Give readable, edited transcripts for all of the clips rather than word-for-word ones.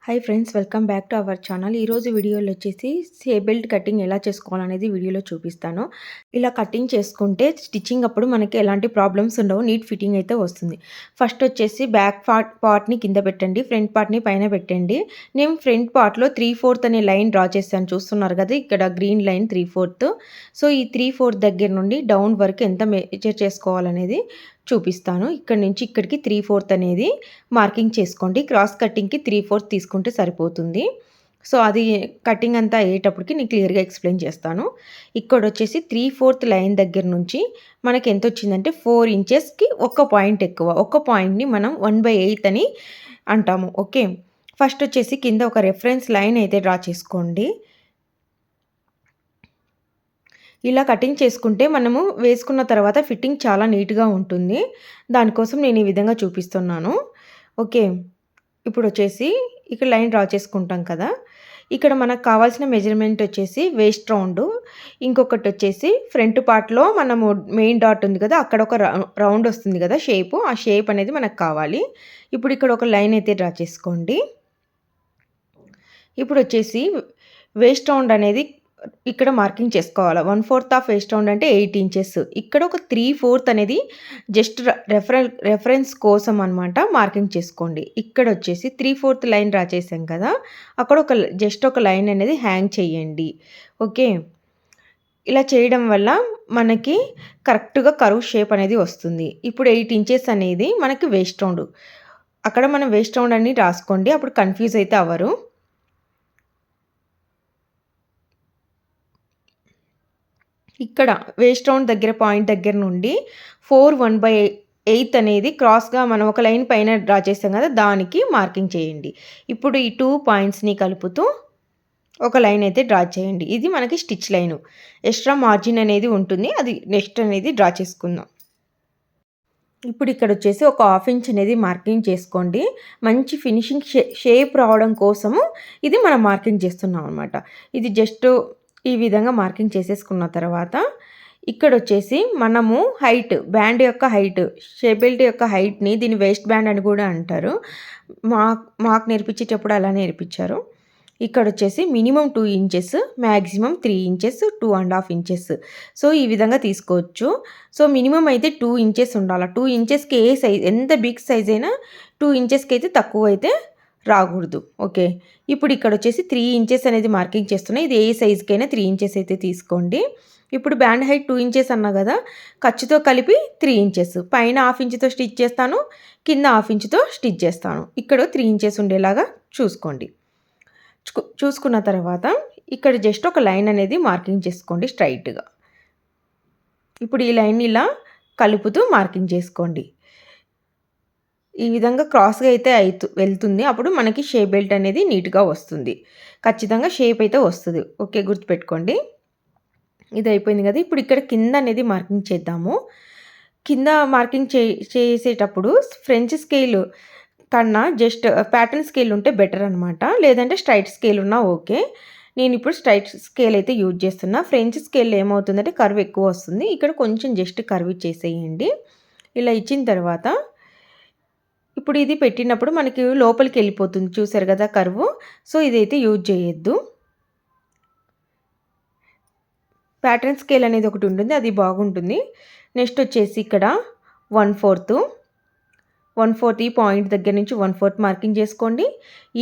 Hi friends, welcome back to our channel. ఈరోజు వీడియోలో వచ్చేసి బెల్ట్ కటింగ్ ఎలా చేసుకోవాలనేది వీడియోలో చూపిస్తాను. ఇలా కటింగ్ చేసుకుంటే స్టిచ్చింగ్ అప్పుడు మనకి ఎలాంటి ప్రాబ్లమ్స్ ఉండవు, నీట్ ఫిట్టింగ్ అయితే వస్తుంది. ఫస్ట్ వచ్చేసి బ్యాక్ పార్ట్ని కింద పెట్టండి, ఫ్రంట్ పార్ట్ని పైన పెట్టండి. నేను ఫ్రంట్ పార్ట్లో 3/4 అనే లైన్ డ్రా చేశాను, చూస్తున్నారు కదా ఇక్కడ గ్రీన్ లైన్ 3/4. సో ఈ 3/4 దగ్గర నుండి డౌన్ వరకు ఎంత మెజర్ చేసుకోవాలనేది చూపిస్తాను. ఇక్కడ నుంచి ఇక్కడికి 3/4 అనేది మార్కింగ్ చేసుకోండి. క్రాస్ కటింగ్కి 3/4 తీసుకుంటే సరిపోతుంది. సో అది కటింగ్ అంతా అయ్యేటప్పటికి నేను క్లియర్గా ఎక్స్ప్లెయిన్ చేస్తాను. ఇక్కడ వచ్చేసి 3/4 లైన్ దగ్గర నుంచి మనకి ఎంత వచ్చిందంటే 4 ఇంచెస్కి ఒక పాయింట్ ఎక్కువ. ఒక పాయింట్ని మనం 1/8 అని అంటాము. ఓకే, ఫస్ట్ వచ్చేసి కింద ఒక రెఫరెన్స్ లైన్ అయితే డ్రా చేసుకోండి. ఇలా కటింగ్ చేసుకుంటే మనము వేసుకున్న తర్వాత ఫిట్టింగ్ చాలా నీట్గా ఉంటుంది. దానికోసం నేను ఈ విధంగా చూపిస్తున్నాను. ఓకే, ఇప్పుడు వచ్చేసి ఇక్కడ లైన్ డ్రా చేసుకుంటాం కదా, ఇక్కడ మనకు కావాల్సిన మెజర్మెంట్ వచ్చేసి వేస్ట్ రౌండ్, ఇంకొకటి వచ్చేసి ఫ్రంట్ పార్ట్లో మనము మెయిన్ డాట్ ఉంది కదా, అక్కడ ఒక రౌండ్ వస్తుంది కదా షేపు, ఆ షేప్ అనేది మనకు కావాలి. ఇప్పుడు ఇక్కడ ఒక లైన్ అయితే డ్రా చేసుకోండి. ఇప్పుడు వచ్చేసి వేస్ట్ రౌండ్ అనేది ఇక్కడ మార్కింగ్ చేసుకోవాలి. 1/4 ఆఫ్ వేస్ట్ రౌండ్ అంటే 8 ఇంచెస్. ఇక్కడ ఒక 3/4 అనేది జస్ట్ రెఫరెన్స్ కోసం అనమాట మార్కింగ్ చేసుకోండి. ఇక్కడ వచ్చేసి 3/4 లైన్ డ్రా చేసాం కదా, అక్కడ జస్ట్ ఒక లైన్ అనేది హ్యాంగ్ చేయండి. ఓకే, ఇలా చేయడం వల్ల మనకి కరెక్ట్గా కర్వ్ షేప్ అనేది వస్తుంది. ఇప్పుడు 8 ఇంచెస్ అనేది మనకి వేస్ట్ రౌండ్, అక్కడ మనం వేస్ట్ రౌండ్ అని రాసుకోండి, అప్పుడు కన్ఫ్యూజ్ అయితే అవ్వరు. ఇక్కడ వేస్ట్ రౌండ్ దగ్గర పాయింట్ దగ్గర నుండి 1/8 అనేది క్రాస్గా మనం ఒక లైన్ పైన డ్రా చేస్తాం కదా, దానికి మార్కింగ్ చేయండి. ఇప్పుడు ఈ 2 పాయింట్స్ని కలుపుతూ ఒక లైన్ అయితే డ్రా చేయండి. ఇది మనకి స్టిచ్ లైను. ఎక్స్ట్రా మార్జిన్ అనేది ఉంటుంది, అది నెక్స్ట్ అనేది డ్రా చేసుకుందాం. ఇప్పుడు ఇక్కడ వచ్చేసి ఒక 1/2 ఇంచ్ అనేది మార్కింగ్ చేసుకోండి. మంచి ఫినిషింగ్ షేప్ రావడం కోసము ఇది మనం మార్కింగ్ చేస్తున్నాం అనమాట. ఇది జస్ట్ ఈ విధంగా మార్కింగ్ చేసేసుకున్న తర్వాత ఇక్కడ వచ్చేసి మనము హైట్, బ్యాండ్ యొక్క హైట్, షేప్ బెల్ట్ యొక్క హైట్ని దీని వేస్ట్ బ్యాండ్ అని కూడా అంటారు. మాకు నేర్పించేటప్పుడు అలా నేర్పించారు. ఇక్కడ వచ్చేసి minimum 2 inches, maximum 3 inches, 2.5 inches. So ఈ విధంగా తీసుకోవచ్చు. సో మినిమం అయితే 2 ఇంచెస్ ఉండాలి. 2 ఇంచెస్కి ఏ సైజ్, ఎంత బిగ్ సైజ్ అయినా 2 ఇంచెస్కి అయితే తక్కువ అయితే రాకూడదు. ఓకే, ఇప్పుడు ఇక్కడ వచ్చేసి 3 ఇంచెస్ అనేది మార్కింగ్ చేస్తున్నాయి. ఇది ఏ సైజుకైనా 3 ఇంచెస్ అయితే తీసుకోండి. ఇప్పుడు బ్యాండ్ హైట్ 2 ఇంచెస్ అన్నా కదా, ఖర్చుతో కలిపి 3 ఇంచెస్, పైన 1/2 ఇంచుతో స్టిచ్ చేస్తాను, కింద 1/2 ఇంచుతో స్టిచ్ చేస్తాను. ఇక్కడ 3 ఇంచెస్ ఉండేలాగా చూసుకోండి. చూసుకున్న తర్వాత ఇక్కడ జస్ట్ ఒక లైన్ అనేది మార్కింగ్ చేసుకోండి స్ట్రైట్గా. ఇప్పుడు ఈ లైన్ ఇలా కలుపుతూ మార్కింగ్ చేసుకోండి. ఈ విధంగా క్రాస్గా అయితే వెళ్తుంది, అప్పుడు మనకి షేప్ బెల్ట్ అనేది నీట్గా వస్తుంది. ఖచ్చితంగా షేప్ అయితే వస్తుంది. ఓకే, గుర్తుపెట్టుకోండి. ఇది అయిపోయింది కదా, ఇప్పుడు ఇక్కడ కింద అనేది మార్కింగ్ చేద్దాము. కింద మార్కింగ్ చేసేటప్పుడు ఫ్రెంచ్ స్కేల్ కన్నా జస్ట్ ప్యాటర్న్ స్కేల్ ఉంటే బెటర్ అనమాట, లేదంటే స్ట్రైట్ స్కేల్ ఉన్నా ఓకే. నేను ఇప్పుడు స్ట్రైట్ స్కేల్ అయితే యూజ్ చేస్తున్నా. ఫ్రెంచ్ స్కేల్ ఏమవుతుందంటే కర్వ్ ఎక్కువ వస్తుంది. ఇక్కడ కొంచెం జస్ట్ కర్వ్ ఇచ్చేసేయండి. ఇలా ఇచ్చిన తర్వాత ఇప్పుడు ఇది పెట్టినప్పుడు మనకి లోపలికి వెళ్ళిపోతుంది, చూసారు కదా కర్వ్. సో ఇదైతే యూజ్ చేయొద్దు. ప్యాటర్న్ స్కేల్ అనేది ఒకటి ఉంటుంది, అది బాగుంటుంది. నెక్స్ట్ వచ్చేసి ఇక్కడ 1/4 ఈ పాయింట్ దగ్గర నుంచి 1/4 మార్కింగ్ చేసుకోండి.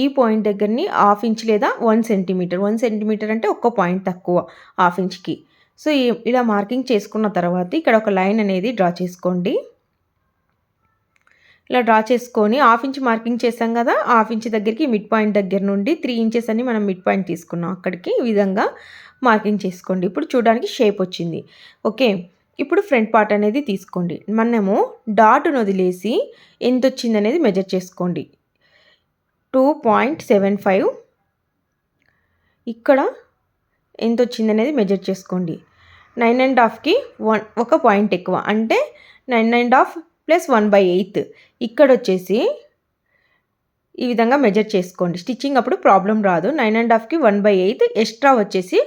ఈ పాయింట్ దగ్గరని 1/2 ఇంచ్ లేదా 1 సెంటీమీటర్, 1 సెంటీమీటర్ అంటే ఒక్క పాయింట్ తక్కువ 1/2 ఇంచ్కి. సో ఇలా మార్కింగ్ చేసుకున్న తర్వాత ఇక్కడ ఒక లైన్ అనేది డ్రా చేసుకోండి. ఇలా డ్రా చేసుకొని 1/2 ఇంచ్ మార్కింగ్ చేసాం కదా, 1/2 ఇంచ్ దగ్గరికి మిడ్ పాయింట్ దగ్గర నుండి 3 ఇంచెస్ అని మనం మిడ్ పాయింట్ తీసుకున్నాం, అక్కడికి ఈ విధంగా మార్కింగ్ చేసుకోండి. ఇప్పుడు చూడడానికి షేప్ వచ్చింది. ఓకే, ఇప్పుడు ఫ్రంట్ పార్ట్ అనేది తీసుకోండి. మనము డాట్ను వదిలేసి ఎంత వచ్చింది అనేది మెజర్ చేసుకోండి. 2.75. ఇక్కడ ఎంత వచ్చింది అనేది మెజర్ చేసుకోండి. 9.5కి ఒక పాయింట్ ఎక్కువ, అంటే 9.5 + 1/8. ఇక్కడ వచ్చేసి ఈ విధంగా మెజర్ చేసుకోండి. స్టిచ్చింగ్ అప్పుడు ప్రాబ్లం రాదు. 9.5కి 1/8, ఎక్స్ట్రా వచ్చేసి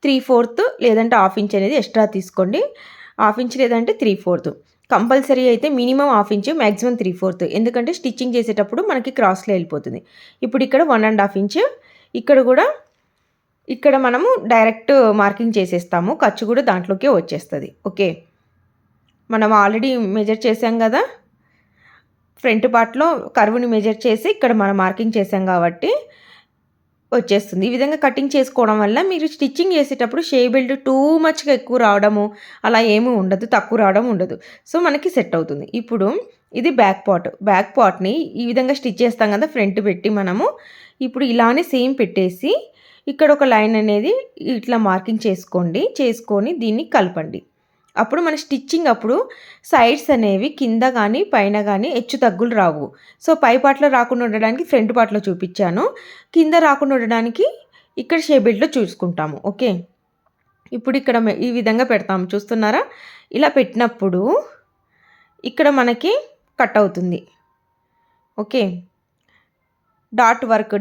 3/4 లేదంటే 1/2 ఇంచ్ అనేది ఎక్స్ట్రా తీసుకోండి. 1/2 ఇంచ్ లేదంటే 3/4. కంపల్సరీ అయితే మినిమం 1/2 ఇంచ్, మ్యాక్సిమం 3/4, ఎందుకంటే స్టిచ్చింగ్ చేసేటప్పుడు మనకి క్రాస్లో వెళ్ళిపోతుంది. ఇప్పుడు ఇక్కడ 1.5 ఇంచ్, ఇక్కడ కూడా ఇక్కడ మనము డైరెక్ట్ మార్కింగ్ చేసేస్తాము. ఖర్చు కూడా దాంట్లోకే వచ్చేస్తుంది. ఓకే, మనం ఆల్రెడీ మెజర్ చేసాం కదా, ఫ్రంట్ పార్ట్లో కర్వ్ని మెజర్ చేసి ఇక్కడ మనం మార్కింగ్ చేసాం కాబట్టి వచ్చేస్తుంది. ఈ విధంగా కటింగ్ చేసుకోవడం వల్ల మీరు స్టిచ్చింగ్ చేసేటప్పుడు షేప్ బెల్ట్ టూ మచ్గా ఎక్కువ రావడము అలా ఏమీ ఉండదు, తక్కువ రావడం ఉండదు. సో మనకి సెట్ అవుతుంది. ఇప్పుడు ఇది బ్యాక్ పార్ట్ని ఈ విధంగా స్టిచ్ చేస్తాం కదా, ఫ్రంట్ పెట్టి మనము ఇప్పుడు ఇలానే సేమ్ పెట్టేసి ఇక్కడ ఒక లైన్ అనేది ఇట్లా మార్కింగ్ చేసుకొని దీన్ని కలపండి. అప్పుడు మన స్టిచ్చింగ్ అప్పుడు సైడ్స్ అనేవి కింద కానీ పైన కానీ హెచ్చు తగ్గులు రావు. సో పై పార్ట్లో రాకుండా ఉండడానికి ఫ్రంట్ పార్ట్లో చూపించాను, కింద రాకుండా ఉండడానికి ఇక్కడ షేప్ బెల్ట్లో చూసుకుంటాము. ఓకే, ఇప్పుడు ఇక్కడ ఈ విధంగా పెడతాము, చూస్తున్నారా? ఇలా పెట్టినప్పుడు ఇక్కడ మనకి కట్ అవుతుంది. ఓకే,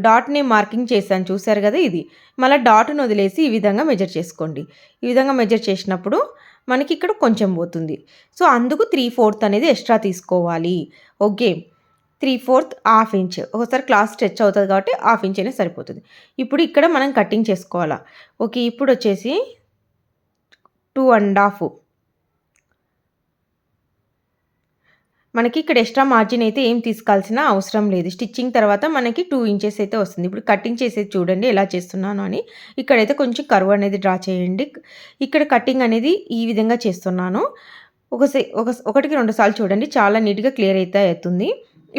డాట్ని మార్కింగ్ చేశాను, చూసారు కదా, ఇది మళ్ళీ డాట్ను వదిలేసి ఈ విధంగా మెజర్ చేసుకోండి. ఈ విధంగా మెజర్ చేసినప్పుడు మనకి ఇక్కడ కొంచెం పోతుంది. సో అందుకు 3/4 అనేది ఎక్స్ట్రా తీసుకోవాలి. ఓకే, 3/4 1/2 ఇంచ్, ఒకసారి క్లాత్ స్ట్రెచ్ అవుతుంది కాబట్టి 1/2 ఇంచ్ అనేది సరిపోతుంది. ఇప్పుడు ఇక్కడ మనం కటింగ్ చేసుకోవాలా. ఓకే, ఇప్పుడు వచ్చేసి 2.5, మనకి ఇక్కడ ఎక్స్ట్రా మార్జిన్ అయితే ఏం తీసుకోవాల్సిన అవసరం లేదు. స్టిచ్చింగ్ తర్వాత మనకి 2 ఇంచెస్ అయితే వస్తుంది. ఇప్పుడు కటింగ్ చేసేది చూడండి ఎలా చేస్తున్నాను అని. ఇక్కడైతే కొంచెం కర్వ్ అనేది డ్రా చేయండి. ఇక్కడ కటింగ్ అనేది ఈ విధంగా చేస్తున్నాను. ఒకటికి 2 సార్లు చూడండి, చాలా నీట్గా క్లియర్ అయితే అవుతుంది.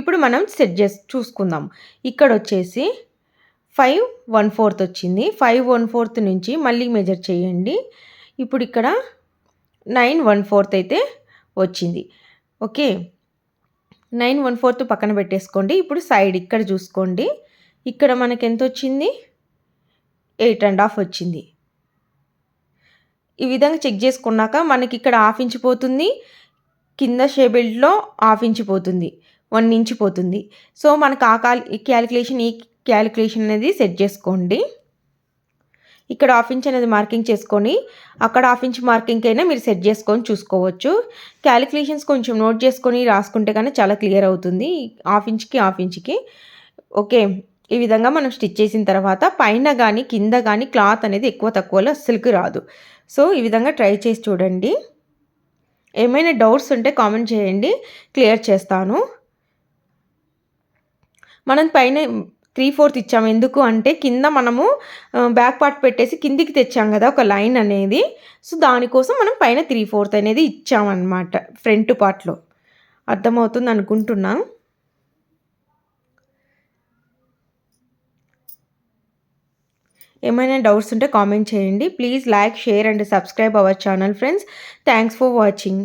ఇప్పుడు మనం సెట్ చేసి చూసుకుందాం. ఇక్కడ వచ్చేసి 5/1/4 వచ్చింది. 5/1/4 నుంచి మళ్ళీ మెజర్ చేయండి. ఇప్పుడు ఇక్కడ 9/1/4 అయితే వచ్చింది. ఓకే, 9/1/4 పక్కన పెట్టేసుకోండి. ఇప్పుడు సైడ్ ఇక్కడ చూసుకోండి, ఇక్కడ మనకి ఎంత వచ్చింది, 8.5 వచ్చింది. ఈ విధంగా చెక్ చేసుకున్నాక మనకి ఇక్కడ 1/2 ఇంచ్ పోతుంది, కింద షేప్ బెల్ట్లో 1/2 ఇంచ్ పోతుంది, 1 ఇంచ్ పోతుంది. సో మనకు ఈ క్యాలిక్యులేషన్ అనేది సెట్ చేసుకోండి. ఇక్కడ 1/2 ఇంచ్ అనేది మార్కింగ్ చేసుకొని అక్కడ 1/2 ఇంచ్ మార్కింగ్ అయినా మీరు సెట్ చేసుకొని చూసుకోవచ్చు. క్యాలిక్యులేషన్స్ కొంచెం నోట్ చేసుకొని రాసుకుంటే కానీ చాలా క్లియర్ అవుతుంది. 1/2 ఇంచ్కి 1/2 ఇంచ్కి. ఓకే, ఈ విధంగా మనం స్టిచ్ చేసిన తర్వాత పైన కానీ కింద కానీ క్లాత్ అనేది ఎక్కువ తక్కువలో అస్సలుకి రాదు. సో ఈ విధంగా ట్రై చేసి చూడండి. ఏమైనా డౌట్స్ ఉంటే కామెంట్ చేయండి, క్లియర్ చేస్తాను. మనం పైన 3/4 ఇచ్చాము, ఎందుకు అంటే కింద మనము బ్యాక్ పార్ట్ పెట్టేసి కిందికి తెచ్చాం కదా ఒక లైన్ అనేది. సో దానికోసం మనం పైన 3/4 అనేది ఇచ్చామన్నమాట ఫ్రంట్ పార్ట్లో. అర్థమవుతుంది అనుకుంటున్నా. ఏమైనా డౌట్స్ ఉంటే కామెంట్ చేయండి. Please like, share and subscribe our channel friends. Thanks for watching.